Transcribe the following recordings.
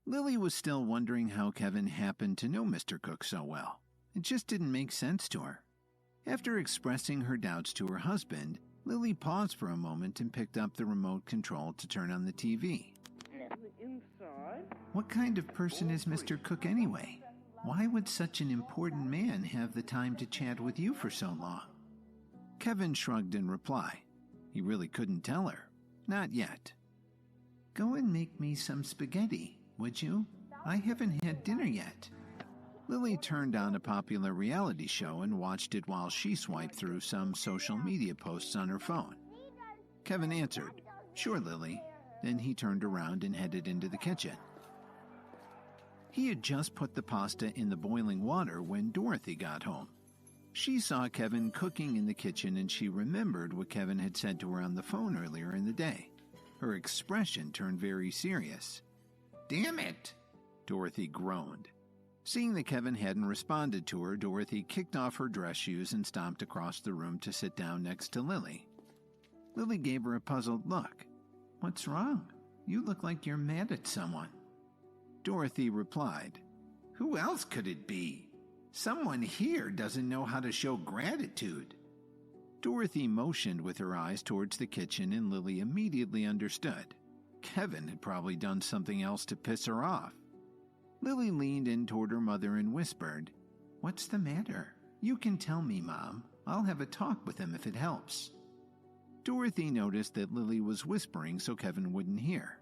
Lily was still wondering how Kevin happened to know Mr. Cook so well. It just didn't make sense to her. After expressing her doubts to her husband, Lily paused for a moment and picked up the remote control to turn on the TV. What kind of person is Mr. Cook anyway? Why would such an important man have the time to chat with you for so long? Kevin shrugged in reply. He really couldn't tell her. Not yet. Go and make me some spaghetti, would you? I haven't had dinner yet. Lily turned on a popular reality show and watched it while she swiped through some social media posts on her phone. Kevin answered, Sure, Lily. Then he turned around and headed into the kitchen. He had just put the pasta in the boiling water when Dorothy got home. She saw Kevin cooking in the kitchen and she remembered what Kevin had said to her on the phone earlier in the day. Her expression turned very serious. Damn it! Dorothy groaned. Seeing that Kevin hadn't responded to her, Dorothy kicked off her dress shoes and stomped across the room to sit down next to Lily. Lily gave her a puzzled look. What's wrong? You look like you're mad at someone. Dorothy replied, Who else could it be? Someone here doesn't know how to show gratitude. Dorothy motioned with her eyes towards the kitchen and Lily immediately understood. Kevin had probably done something else to piss her off. Lily leaned in toward her mother and whispered, What's the matter? You can tell me, Mom. I'll have a talk with him if it helps. Dorothy noticed that Lily was whispering so Kevin wouldn't hear.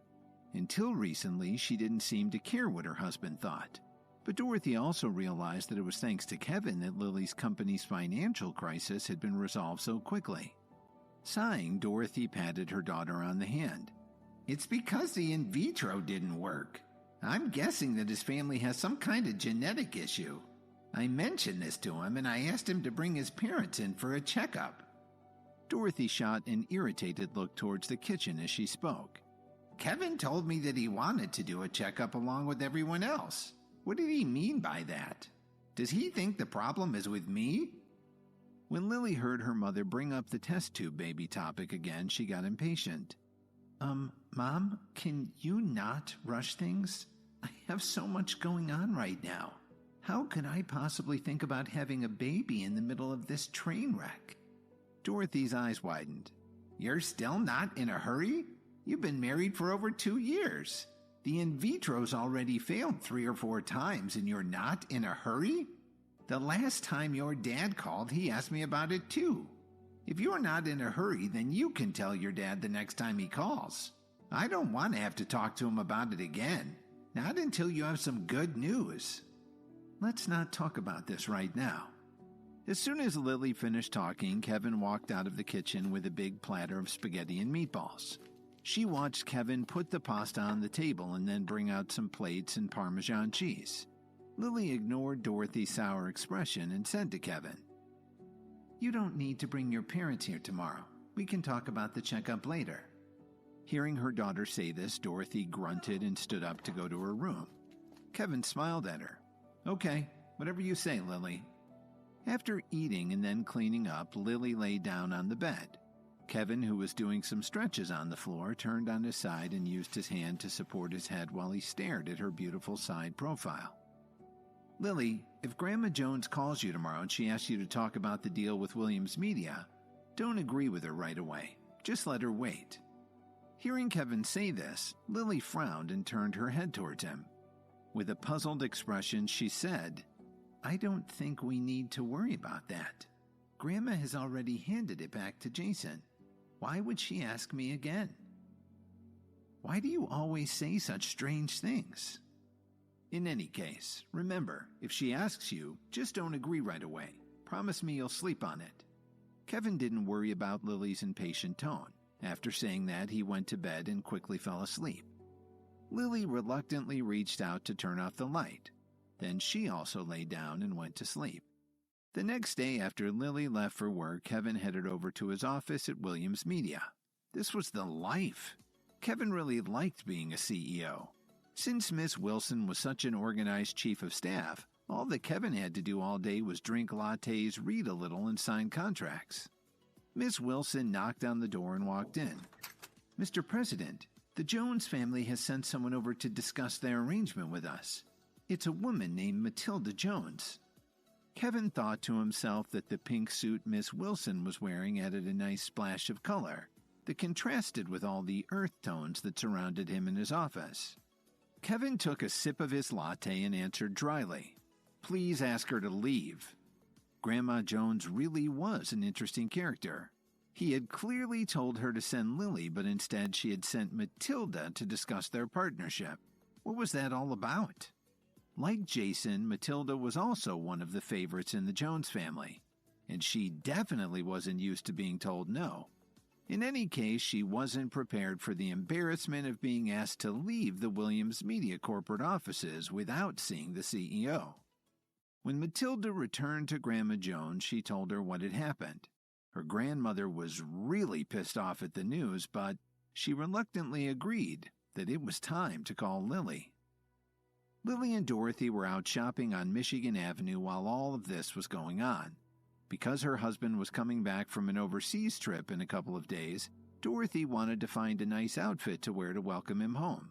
Until recently, she didn't seem to care what her husband thought. But Dorothy also realized that it was thanks to Kevin that Lily's company's financial crisis had been resolved so quickly. Sighing, Dorothy patted her daughter on the hand. It's because the in vitro didn't work. I'm guessing that his family has some kind of genetic issue. I mentioned this to him and I asked him to bring his parents in for a checkup. Dorothy shot an irritated look towards the kitchen as she spoke. Kevin told me that he wanted to do a checkup along with everyone else. What did he mean by that? Does he think the problem is with me? When Lily heard her mother bring up the test tube baby topic again, she got impatient. Mom, can you not rush things? I have so much going on right now. How could I possibly think about having a baby in the middle of this train wreck? Dorothy's eyes widened. You're still not in a hurry? You've been married for over 2 years. The in vitro's already failed 3 or 4 times and you're not in a hurry? The last time your dad called, he asked me about it too. If you're not in a hurry, then you can tell your dad the next time he calls. I don't want to have to talk to him about it again. Not until you have some good news. Let's not talk about this right now. As soon as Lily finished talking, Kevin walked out of the kitchen with a big platter of spaghetti and meatballs. She watched Kevin put the pasta on the table and then bring out some plates and Parmesan cheese. Lily ignored Dorothy's sour expression and said to Kevin, You don't need to bring your parents here tomorrow. We can talk about the checkup later. Hearing her daughter say this, Dorothy grunted and stood up to go to her room. Kevin smiled at her. Okay, whatever you say, Lily. After eating and then cleaning up, Lily lay down on the bed. Kevin, who was doing some stretches on the floor, turned on his side and used his hand to support his head while he stared at her beautiful side profile. Lily, if Grandma Jones calls you tomorrow and she asks you to talk about the deal with Williams Media, don't agree with her right away. Just let her wait. Hearing Kevin say this, Lily frowned and turned her head towards him. With a puzzled expression, she said, I don't think we need to worry about that. Grandma has already handed it back to Jason. Why would she ask me again? Why do you always say such strange things? In any case, remember, if she asks you, just don't agree right away. Promise me you'll sleep on it. Kevin didn't worry about Lily's impatient tone. After saying that, he went to bed and quickly fell asleep. Lily reluctantly reached out to turn off the light. Then she also lay down and went to sleep. The next day after Lily left for work, Kevin headed over to his office at Williams Media. This was the life. Kevin really liked being a CEO. Since Miss Wilson was such an organized chief of staff, all that Kevin had to do all day was drink lattes, read a little, and sign contracts. Miss Wilson knocked on the door and walked in. Mr. President, The Jones family has sent someone over to discuss their arrangement with us. It's a woman named Matilda Jones." Kevin thought to himself that the pink suit Miss Wilson was wearing added a nice splash of color that contrasted with all the earth tones that surrounded him in his office. Kevin took a sip of his latte and answered dryly, "Please ask her to leave." Grandma Jones really was an interesting character. He had clearly told her to send Lily, but instead she had sent Matilda to discuss their partnership. What was that all about? Like Jason, Matilda was also one of the favorites in the Jones family, and she definitely wasn't used to being told no. In any case, she wasn't prepared for the embarrassment of being asked to leave the Williams Media corporate offices without seeing the CEO. When Matilda returned to Grandma Jones, she told her what had happened. Her grandmother was really pissed off at the news, but she reluctantly agreed that it was time to call Lily. Lily and Dorothy were out shopping on Michigan Avenue while all of this was going on. Because her husband was coming back from an overseas trip in a couple of days, Dorothy wanted to find a nice outfit to wear to welcome him home.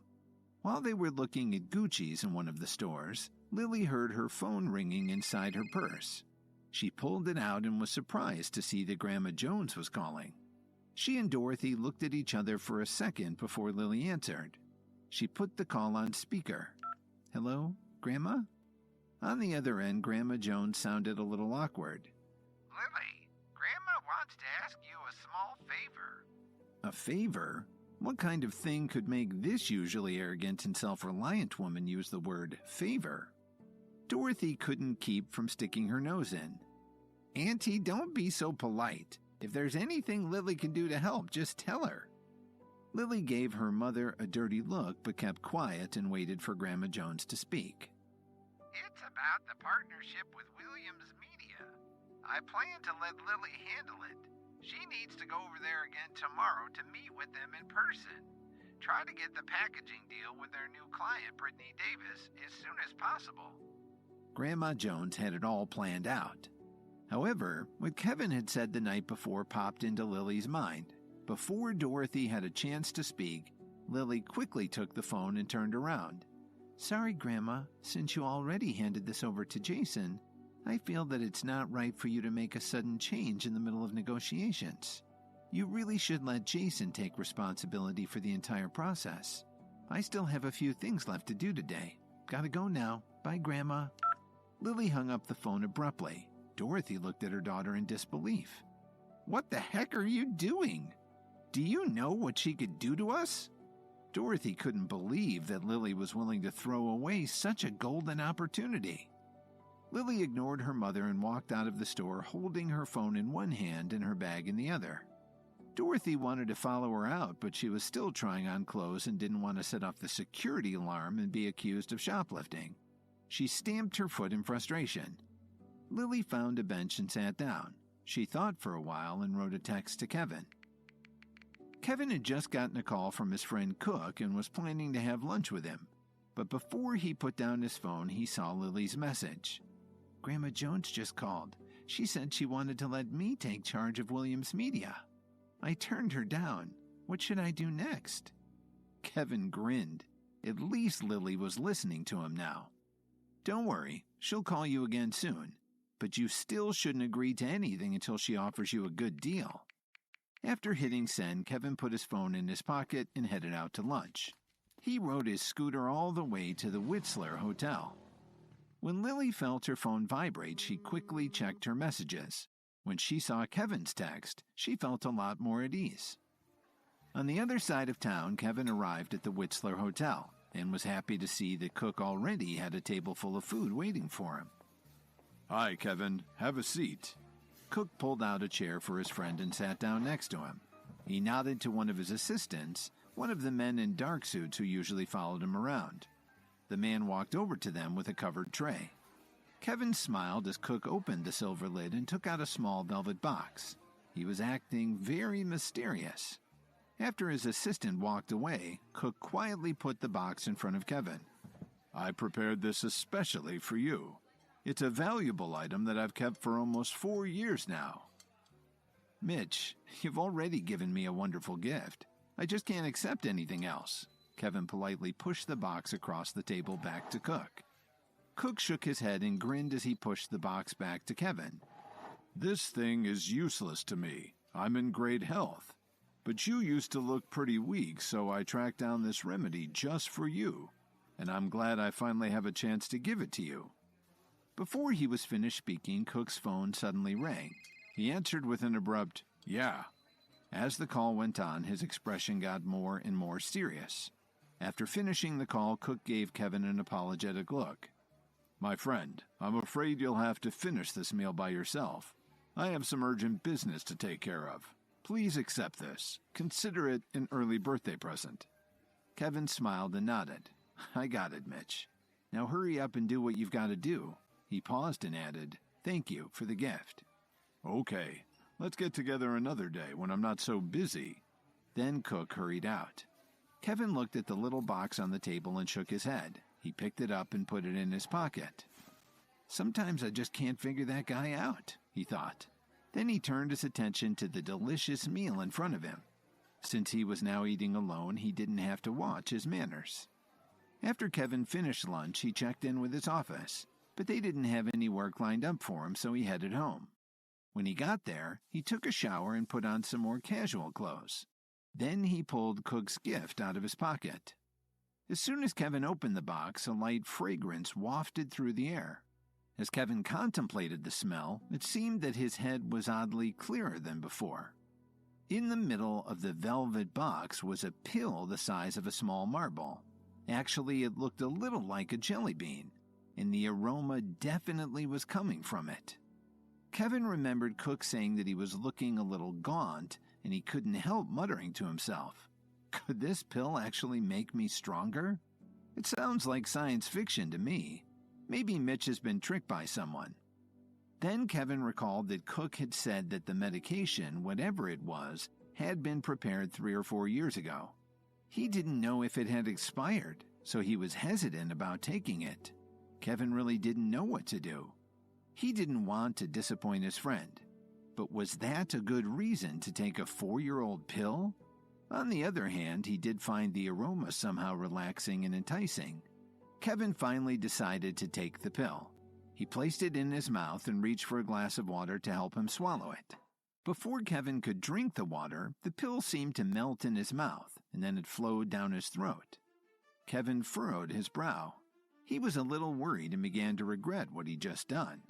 While they were looking at Gucci's in one of the stores, Lily heard her phone ringing inside her purse. She pulled it out and was surprised to see that Grandma Jones was calling. She and Dorothy looked at each other for a second before Lily answered. She put the call on speaker. "Hello, Grandma?" On the other end, Grandma Jones sounded a little awkward. "Lily, Grandma wants to ask you a small favor." A favor? What kind of thing could make this usually arrogant and self-reliant woman use the word favor? Dorothy couldn't keep from sticking her nose in. "Auntie, don't be so polite. If there's anything Lily can do to help, just tell her." Lily gave her mother a dirty look but kept quiet and waited for Grandma Jones to speak. "It's about the partnership with Williams Media. I plan to let Lily handle it. She needs to go over there again tomorrow to meet with them in person. Try to get the packaging deal with their new client, Brittany Davis, as soon as possible." Grandma Jones had it all planned out. However, what Kevin had said the night before popped into Lily's mind. Before Dorothy had a chance to speak, Lily quickly took the phone and turned around. "Sorry, Grandma, since you already handed this over to Jason, I feel that it's not right for you to make a sudden change in the middle of negotiations. You really should let Jason take responsibility for the entire process. I still have a few things left to do today. Gotta go now. Bye, Grandma." Lily hung up the phone abruptly. Dorothy looked at her daughter in disbelief. "What the heck are you doing? Do you know what she could do to us?" Dorothy couldn't believe that Lily was willing to throw away such a golden opportunity. Lily ignored her mother and walked out of the store holding her phone in one hand and her bag in the other. Dorothy wanted to follow her out, but she was still trying on clothes and didn't want to set off the security alarm and be accused of shoplifting. She stamped her foot in frustration. Lily found a bench and sat down. She thought for a while and wrote a text to Kevin. Kevin had just gotten a call from his friend Cook and was planning to have lunch with him. But before he put down his phone, he saw Lily's message. "Grandma Jones just called. She said she wanted to let me take charge of Williams Media. I turned her down. What should I do next?" Kevin grinned. At least Lily was listening to him now. "Don't worry, she'll call you again soon. But you still shouldn't agree to anything until she offers you a good deal." After hitting send, Kevin put his phone in his pocket and headed out to lunch. He rode his scooter all the way to the Whistler Hotel. When Lily felt her phone vibrate, she quickly checked her messages. When she saw Kevin's text, she felt a lot more at ease. On the other side of town, Kevin arrived at the Whistler Hotel and was happy to see that Cook already had a table full of food waiting for him. "Hi, Kevin. Have a seat." Cook pulled out a chair for his friend and sat down next to him. He nodded to one of his assistants, one of the men in dark suits who usually followed him around. The man walked over to them with a covered tray. Kevin smiled as Cook opened the silver lid and took out a small velvet box. He was acting very mysterious. After his assistant walked away, Cook quietly put the box in front of Kevin. "I prepared this especially for you. It's a valuable item that I've kept for almost 4 years now." "Mitch, you've already given me a wonderful gift. I just can't accept anything else. Kevin politely pushed the box across the table back to Cook. Cook shook his head and grinned as he pushed the box back to Kevin. This thing is useless to me. I'm in great health. But you used to look pretty weak, so I tracked down this remedy just for you. And I'm glad I finally have a chance to give it to you. Before he was finished speaking, Cook's phone suddenly rang. He answered with an abrupt, "Yeah." As the call went on, his expression got more and more serious. After finishing the call, Cook gave Kevin an apologetic look. My friend, I'm afraid you'll have to finish this meal by yourself. I have some urgent business to take care of. Please accept this. Consider it an early birthday present. Kevin smiled and nodded. I got it, Mitch. Now hurry up and do what you've got to do. He paused and added, "Thank you for the gift." Okay, let's get together another day when I'm not so busy. Then Cook hurried out. Kevin looked at the little box on the table and shook his head. He picked it up and put it in his pocket. Sometimes I just can't figure that guy out, he thought. Then he turned his attention to the delicious meal in front of him. Since he was now eating alone, he didn't have to watch his manners. After Kevin finished lunch, he checked in with his office, but they didn't have any work lined up for him, so he headed home. When he got there, he took a shower and put on some more casual clothes. Then he pulled Cook's gift out of his pocket. As soon as Kevin opened the box, a light fragrance wafted through the air. As Kevin contemplated the smell, it seemed that his head was oddly clearer than before. In the middle of the velvet box was a pill the size of a small marble. Actually, it looked a little like a jelly bean, and the aroma definitely was coming from it. Kevin remembered Cook saying that he was looking a little gaunt, and he couldn't help muttering to himself, "Could this pill actually make me stronger? It sounds like science fiction to me. Maybe Mitch has been tricked by someone." Then Kevin recalled that Cook had said that the medication, whatever it was, had been prepared 3 or 4 years ago. He didn't know if it had expired, so he was hesitant about taking it. Kevin really didn't know what to do. He didn't want to disappoint his friend. But was that a good reason to take a 4-year-old pill? On the other hand, he did find the aroma somehow relaxing and enticing. Kevin finally decided to take the pill. He placed it in his mouth and reached for a glass of water to help him swallow it. Before Kevin could drink the water, the pill seemed to melt in his mouth, and then it flowed down his throat. Kevin furrowed his brow. He was a little worried and began to regret what he'd just done.